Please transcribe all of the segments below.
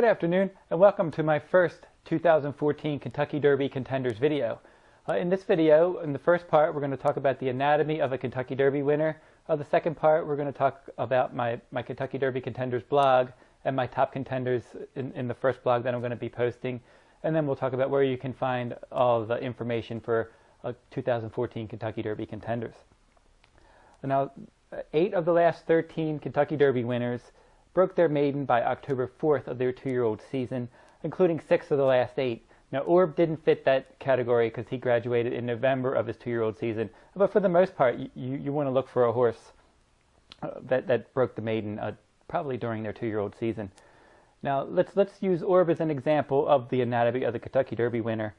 Good afternoon and welcome to my first 2014 Kentucky Derby Contenders video. In this video, in the first part, we're going to talk about the anatomy of a Kentucky Derby winner. The second part, we're going to talk about my Kentucky Derby Contenders blog and my top contenders in the first blog that I'm going to be posting. And then we'll talk about where you can find all the information for 2014 Kentucky Derby Contenders. Now, 8 of the last 13 Kentucky Derby winners broke their maiden by October 4th of their 2-year-old season, including 6 of the last 8. Now, Orb didn't fit that category because he graduated in November of his 2-year-old season. But for the most part, you want to look for a horse that broke the maiden probably during their 2-year-old season. Now, let's use Orb as an example of the anatomy of the Kentucky Derby winner.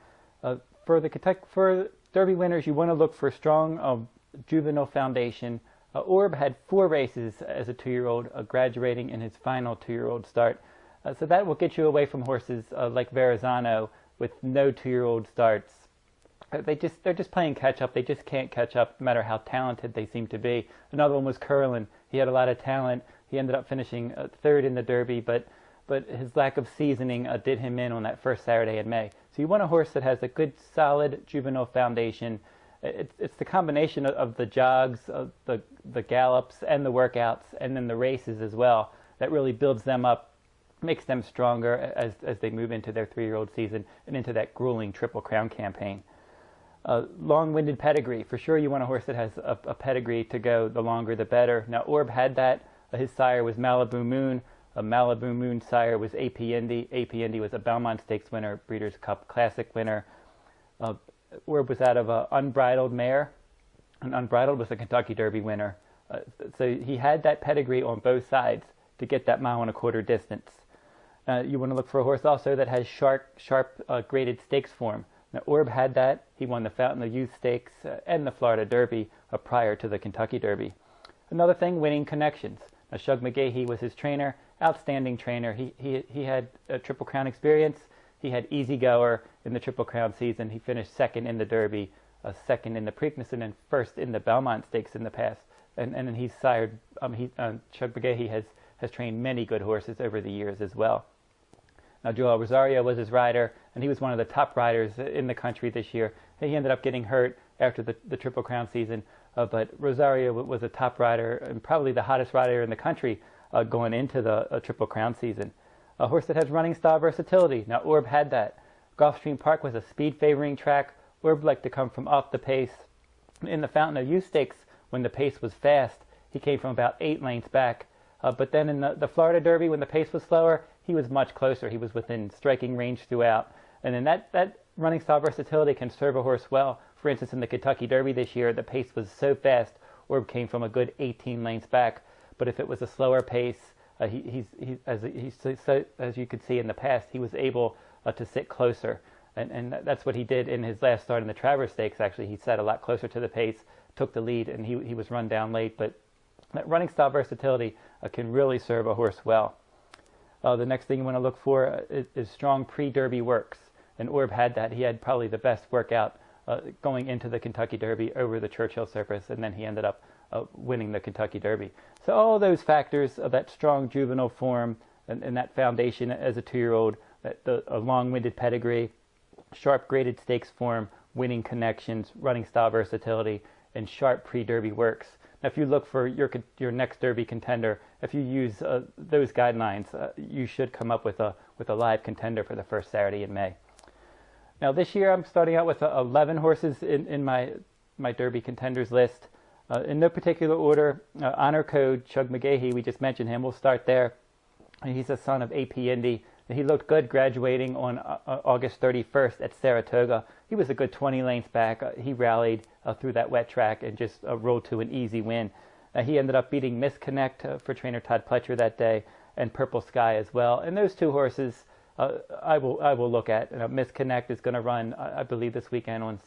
For Derby winners, you want to look for strong juvenile foundation. Orb had 4 races as a 2-year-old, graduating in his final 2-year-old start. So that will get you away from horses like Verrazano with no 2-year-old starts. They're just playing catch-up. They just can't catch up no matter how talented they seem to be. Another one was Curlin. He had a lot of talent. He ended up finishing 3rd in the Derby, but his lack of seasoning did him in on that first Saturday in May. So you want a horse that has a good, solid juvenile foundation. It's the combination of the jogs, the gallops, and the workouts, and then the races as well that really builds them up, makes them stronger as they move into their 3-year-old season and into that grueling Triple Crown campaign. Long-winded pedigree. For sure you want a horse that has a pedigree to go. The longer the better. Now Orb had that. His sire was Malibu Moon. Malibu Moon sire was AP Indy. AP Indy was a Belmont Stakes winner, Breeders' Cup Classic winner. Orb was out of an Unbridled mare, and Unbridled was a Kentucky Derby winner. So he had that pedigree on both sides to get that 1.25 mile distance. You want to look for a horse also that has sharp graded stakes form. Now Orb had that. He won the Fountain of Youth Stakes and the Florida Derby prior to the Kentucky Derby. Another thing, winning connections. Now Shug McGahee was his trainer, outstanding trainer. He had a Triple Crown experience. He had Easy Goer in the Triple Crown season. He finished 2nd in the Derby, 2nd in the Preakness, and then 1st in the Belmont Stakes in the past. And he's sired, Shug McGahee has trained many good horses over the years as well. Now Joel Rosario was his rider, and he was one of the top riders in the country this year. He ended up getting hurt after the Triple Crown season, but Rosario was a top rider and probably the hottest rider in the country going into the Triple Crown season. A horse that has running style versatility. Now Orb had that. Gulfstream Park was a speed favoring track. Orb liked to come from off the pace. In the Fountain of Youth Stakes, when the pace was fast, he came from about 8 lengths back. But then in the Florida Derby, when the pace was slower, he was much closer. He was within striking range throughout. And then that running style versatility can serve a horse well. For instance, in the Kentucky Derby this year, the pace was so fast, Orb came from a good 18 lengths back. But if it was a slower pace, as you could see in the past, he was able to sit closer. And that's what he did in his last start in the Travers Stakes. Actually, he sat a lot closer to the pace, took the lead, and he was run down late. But that running style versatility can really serve a horse well. The next thing you want to look for is strong pre-Derby works. And Orb had that. He had probably the best workout going into the Kentucky Derby over the Churchill Surface, and then he ended up winning the Kentucky Derby. So all those factors of that strong juvenile form and that foundation as a 2-year-old, a long-winded pedigree, sharp graded stakes form, winning connections, running style versatility, and sharp pre-Derby works. Now if you look for your next Derby contender, if you use those guidelines, you should come up with a live contender for the first Saturday in May. Now this year I'm starting out with 11 horses in my Derby contenders list. In no particular order, honor code, Shug McGahee, we just mentioned him. We'll start there. He's a son of AP Indy. He looked good graduating on August 31st at Saratoga. He was a good 20 lengths back. He rallied through that wet track and just rolled to an easy win. He ended up beating Misconnect for trainer Todd Pletcher that day, and Purple Sky as well. And those 2 horses I will look at. Misconnect is going to run, I believe, this weekend on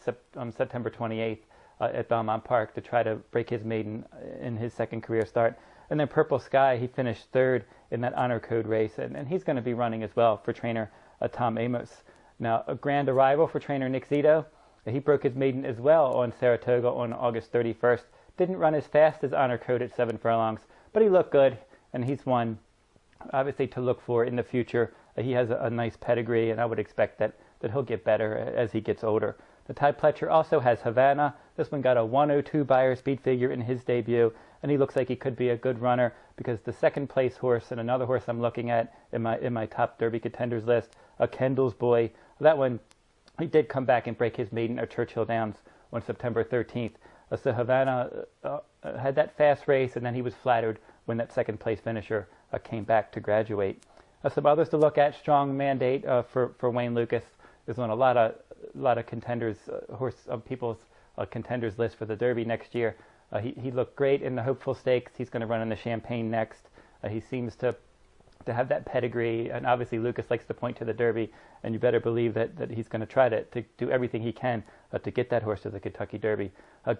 September 28th. At Belmont Park to try to break his maiden in his 2nd career start. And then Purple Sky, he finished 3rd in that honor code race, and he's going to be running as well for trainer Tom Amos. Now, a grand arrival for trainer Nick Zito. He broke his maiden as well on Saratoga on August 31st. Didn't run as fast as honor code at 7 furlongs, but he looked good, and he's one obviously to look for in the future. He has a nice pedigree, and I would expect that he'll get better as he gets older. The Ty Pletcher also has Havana. This one got a 102 Beyer speed figure in his debut, and he looks like he could be a good runner because the second place horse and another horse I'm looking at in my top Derby contenders list, Kendall's Boy. That one, he did come back and break his maiden at Churchill Downs on September 13th. So Havana had that fast race, and then he was flattered when that second place finisher came back to graduate. Some others to look at: Strong Mandate for Wayne Lucas is on a lot of contenders people's contenders list for the Derby next year. He looked great in the Hopeful Stakes. He's going to run in the Champagne next. He seems to have that pedigree, and obviously Lucas likes to point to the Derby, and you better believe that he's going to try to do everything he can to get that horse to the Kentucky Derby.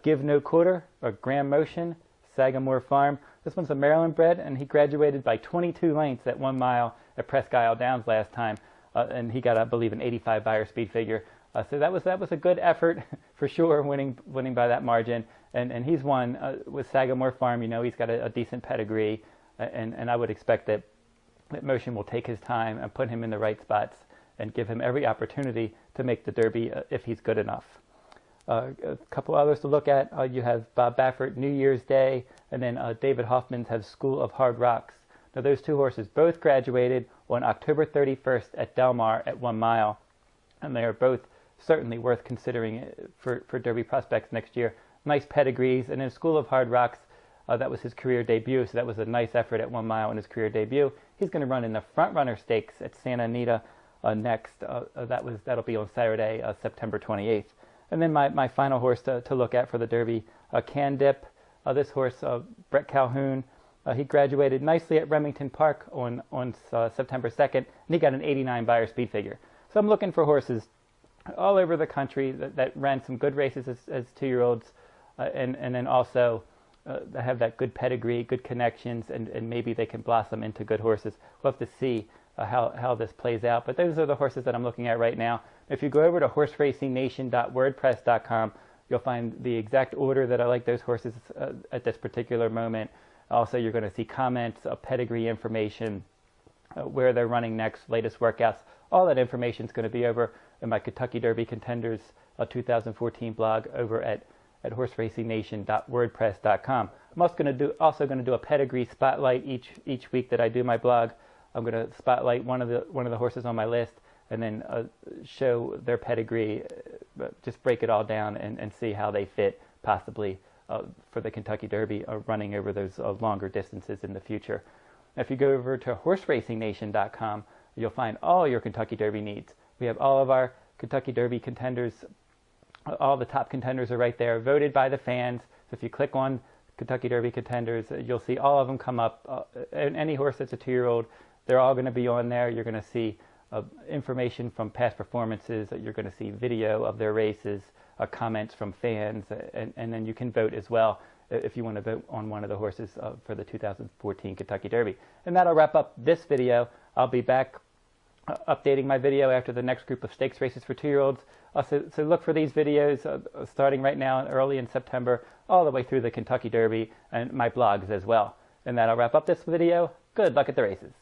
Give No Quarter, Graham Motion, Sagamore Farm. This one's a Maryland bred, and he graduated by 22 lengths at 1 mile at Presque Isle Downs last time, and he got, I believe, an 85 Beyer speed figure. So that was a good effort for sure, winning by that margin. And he's won with Sagamore Farm. You know, he's got a decent pedigree, and I would expect that Motion will take his time and put him in the right spots and give him every opportunity to make the Derby if he's good enough. A couple others to look at. You have Bob Baffert, New Year's Day, and then David Hoffman's have School of Hard Rocks. Now those two horses both graduated on October 31st at Del Mar at 1 mile, and they are both certainly worth considering for Derby prospects next year. Nice pedigrees, and in School of Hard Rocks, that was his career debut, so that was a nice effort at 1 mile in his career debut. He's going to run in the Front Runner Stakes at Santa Anita next. That'll be on Saturday, September 28th. And then my final horse to look at for the Derby, Can Dip. This horse, Brett Calhoun, he graduated nicely at Remington Park on September 2nd, and he got an 89 Beyer speed figure. So I'm looking for horses all over the country that ran some good races as 2-year-olds, and then also that have that good pedigree, good connections, and maybe they can blossom into good horses. We'll have to see how this plays out. But those are the horses that I'm looking at right now. If you go over to horseracing.wordpress.com, you'll find the exact order that I like those horses at this particular moment. Also, you're going to see comments, pedigree information, where they're running next, latest workouts. All that information is going to be over in my Kentucky Derby Contenders 2014 blog over at horseracingnation.wordpress.com. I'm also going to do a pedigree spotlight each week that I do my blog. I'm going to spotlight one of the horses on my list, and then show their pedigree, just break it all down and see how they fit possibly for the Kentucky Derby, running over those longer distances in the future. Now, if you go over to horseracing.nation.com, you'll find all your Kentucky Derby needs. We have all of our Kentucky Derby contenders. All the top contenders are right there, voted by the fans. So if you click on Kentucky Derby contenders, you'll see all of them come up. Any horse that's a 2-year-old, they're all going to be on there. You're going to see information from past performances. You're going to see video of their races, comments from fans, and then you can vote as well if you want to vote on one of the horses for the 2014 Kentucky Derby. And that'll wrap up this video. I'll be back updating my video after the next group of stakes races for 2-year-olds. So look for these videos starting right now early in September all the way through the Kentucky Derby and my blogs as well. And that'll wrap up this video. Good luck at the races.